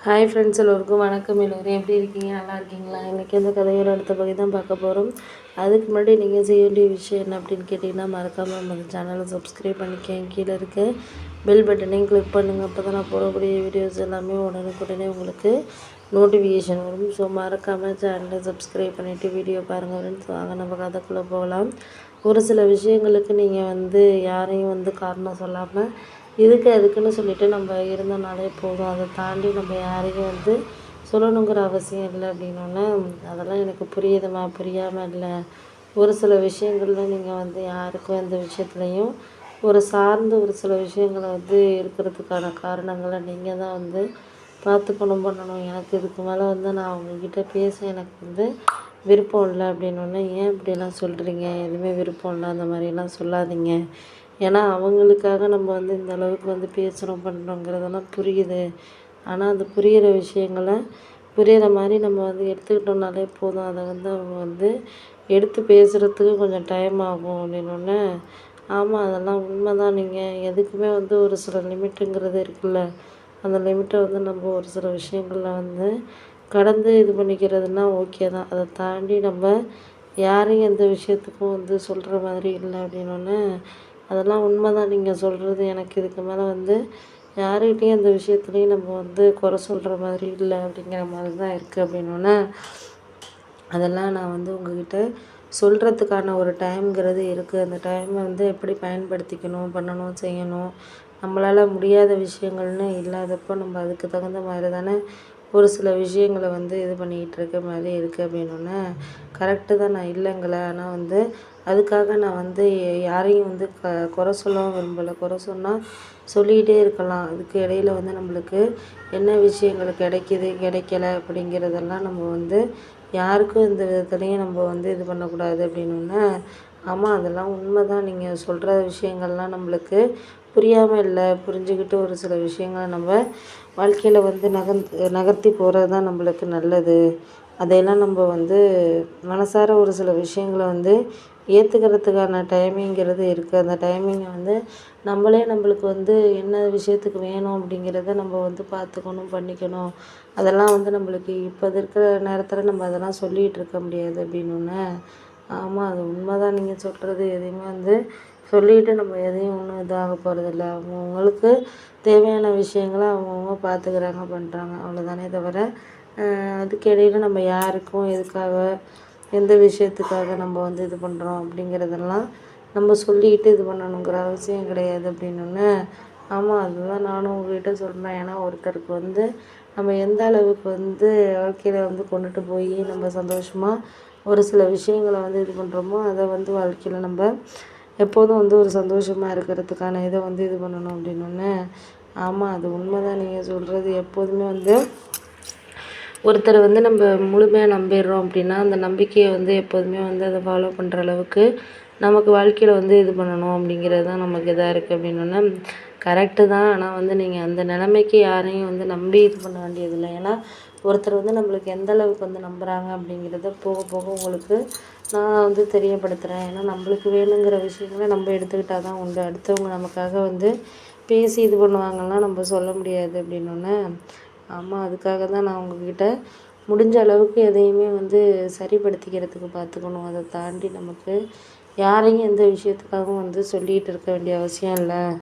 Hi friends, எல்லோருக்கும் வணக்கம். எல்லோரும் எப்படி இருக்கீங்க? நல்லா இருக்கீங்களா? இன்றைக்கி அந்த கதையோட அடுத்த பகுதி தான் பார்க்க போகிறோம். அதுக்கு முன்னாடி நீங்கள் செய்ய வேண்டிய விஷயம் என்ன அப்படின்னு கேட்டிங்கன்னா, மறக்காமல் நம்ம சேனலை சப்ஸ்கிரைப் பண்ணிக்கேன். கீழே இருக்க பெல் பட்டனையும் கிளிக் பண்ணுங்கள். அப்போ தான் நான் போடக்கூடிய வீடியோஸ் எல்லாமே உடனுக்குடனே உங்களுக்கு நோட்டிஃபிகேஷன் வரும். ஸோ மறக்காமல் சேனலை சப்ஸ்கிரைப் பண்ணிவிட்டு வீடியோ பாருங்கள் ஃப்ரெண்ட்ஸ். வாங்க நம்ம கதைக்குள்ளே போகலாம். ஒரு சில விஷயங்களுக்கு நீங்கள் யாரையும் காரணம் சொல்லாமல் அதுக்குன்னு சொல்லிவிட்டு நம்ம இருந்தனாலே போதும். அதை தாண்டி நம்ம யாரையும் சொல்லணுங்கிற அவசியம் இல்லை அப்படின்னோடனே, அதெல்லாம் எனக்கு புரியுதுமா, புரியாமல் இல்லை. ஒரு சில விஷயங்களில் நீங்கள் யாருக்கும் எந்த விஷயத்துலையும் சார்ந்து ஒரு சில விஷயங்களை இருக்கிறதுக்கான காரணங்களை நீங்கள் தான் பார்த்துக்கணும், பண்ணணும். எனக்கு இதுக்கு மேலே நான் அவங்கக்கிட்ட பேச எனக்கு விருப்பம் இல்லை அப்படின்னோடனே, ஏன் இப்படியெல்லாம் சொல்கிறீங்க? எதுவுமே விருப்பம் இல்லை அந்த மாதிரிலாம் சொல்லாதீங்க. ஏன்னா அவங்களுக்காக நம்ம இந்த அளவுக்கு பேசுகிறோம், பண்ணுறோங்கிறதெல்லாம் புரியுது. ஆனால் அந்த புரிகிற விஷயங்களை புரிகிற மாதிரி நம்ம எடுத்துக்கிட்டோம்னாலே போதும். அதை அவங்க எடுத்து பேசுகிறதுக்கு கொஞ்சம் டைம் ஆகும் அப்படின்னோடனே, ஆமாம் அதெல்லாம் உண்மை தான். நீங்கள் எதுக்குமே ஒரு சில லிமிட்டுங்கிறது இருக்குல்ல, அந்த லிமிட்டை நம்ம ஒரு சில விஷயங்களில் கடந்து இது பண்ணிக்கிறதுனா ஓகே தான். அதை தாண்டி நம்ம யாரையும் எந்த விஷயத்துக்கும் சொல்கிற மாதிரி இல்லை அப்படின்னோடனே, அதெல்லாம் உண்மை தான் நீங்கள் சொல்கிறது. எனக்கு இதுக்கு மேலே யார்கிட்டையும் அந்த விஷயத்துலையும் நம்ம குறை சொல்கிற மாதிரி இல்லை அப்படிங்கிற மாதிரி தான் இருக்குது அப்படின்னோடனே, அதெல்லாம் நான் உங்ககிட்ட சொல்கிறதுக்கான ஒரு டைம்ங்கிறது இருக்குது. அந்த டைமை எப்படி பயன்படுத்திக்கணும், பண்ணணும், செய்யணும். நம்மளால் முடியாத விஷயங்கள்னு இல்லாதப்போ நம்ம அதுக்கு தகுந்த மாதிரி தானே ஒரு சில விஷயங்களை இது பண்ணிக்கிட்டு இருக்க மாதிரி இருக்குது அப்படின்னோடனே, கரெக்டு தான், நான் இல்லைங்களே. ஆனால் அதுக்காக நான் யாரையும் குறை சொல்லவும் விரும்பலை. குறை சொன்னால் சொல்லிக்கிட்டே இருக்கலாம். அதுக்கு இடையில நம்மளுக்கு என்ன விஷயங்கள் கிடைக்கிது, கிடைக்கல அப்படிங்கிறதெல்லாம் நம்ம யாருக்கும் இந்த விதத்துலேயும் நம்ம இது பண்ணக்கூடாது அப்படின்னோடனே, ஆமாம் அதெல்லாம் உண்மை தான். நீங்கள் சொல்கிற விஷயங்கள்லாம் நம்மளுக்கு புரியாமல் இல்லை. புரிஞ்சுக்கிட்டு ஒரு சில விஷயங்களை நம்ம வாழ்க்கையில் நகர்த்தி போகிறது தான் நம்மளுக்கு நல்லது. அதையெல்லாம் நம்ம மனசார ஒரு சில விஷயங்களை ஏற்றுக்கிறதுக்கான டைமிங்கிறது இருக்குது. அந்த டைமிங்கை நம்மளுக்கு என்ன விஷயத்துக்கு வேணும் அப்படிங்கிறத நம்ம பார்த்துக்கணும், பண்ணிக்கணும். அதெல்லாம் நம்மளுக்கு இப்போ இருக்கிற நேரத்தில் நம்ம அதெல்லாம் சொல்லிகிட்டு இருக்க முடியாது அப்படின்னோடனே, ஆமாம் அது உண்மை தான் நீங்கள் சொல்கிறது. எதையுமே சொல்லிவிட்டு நம்ம எதையும் ஒன்றும் இதாக போகிறதில்ல. அவங்கவுங்களுக்கு தேவையான விஷயங்களை அவங்கவுங்க பார்த்துக்கிறாங்க, பண்ணுறாங்க, அவ்வளோதானே தவிர அதுக்கு இடையில நம்ம யாருக்கும் எதுக்காக எந்த விஷயத்துக்காக நம்ம இது பண்ணுறோம் அப்படிங்கிறதெல்லாம் நம்ம சொல்லிக்கிட்டு இது பண்ணணுங்கிற அவசியம் கிடையாது அப்படின்னோடனே, ஆமாம் அதுதான் நானும் உங்கள்கிட்ட சொல்கிறேன். ஏன்னா ஒருத்தருக்கு நம்ம எந்த அளவுக்கு வாழ்க்கையில் கொண்டுட்டு போய் நம்ம சந்தோஷமாக ஒரு சில விஷயங்களை இது பண்ணுறோமோ, அதை வாழ்க்கையில் நம்ம எப்போதும் ஒரு சந்தோஷமாக இருக்கிறதுக்கான இதை இது பண்ணணும் அப்படின்னோடனே, ஆமாம் அது உண்மை தான் நீங்கள் சொல்கிறது. எப்போதுமே ஒருத்தரை நம்ம முழுமையாக நம்பிடுறோம் அப்படின்னா, அந்த நம்பிக்கையை எப்போதுமே அதை ஃபாலோ பண்ணுற அளவுக்கு நமக்கு வாழ்க்கையில் இது பண்ணணும் அப்படிங்கிறது தான் நமக்கு இதாக இருக்குது அப்படின்னோடனே, கரெக்டு தான். ஆனால் நீங்கள் அந்த நிலைமைக்கு யாரையும் நம்பி இது பண்ண வேண்டியதில்லை. ஏன்னா ஒருத்தர் நம்மளுக்கு எந்த அளவுக்கு நம்புகிறாங்க அப்படிங்கிறத போக போக உங்களுக்கு நான் தெரியப்படுத்துகிறேன். ஏன்னா நம்மளுக்கு வேணுங்கிற விஷயங்களை நம்ம எடுத்துக்கிட்டால் தான் உண்டு. அடுத்தவங்க நமக்காக பேசி இது பண்ணுவாங்கலாம் நம்ம சொல்ல முடியாது அப்படின்னோடனே, ஆமாம் அதுக்காக தான் நான் உங்ககிட்ட முடிஞ்ச அளவுக்கு எதையுமே சரிப்படுத்திக்கிறதுக்கு பார்த்துக்கணும். அதை தாண்டி நமக்கு யாரையும் எந்த விஷயத்துக்காகவும் சொல்லிகிட்டு இருக்க வேண்டிய அவசியம் இல்லை.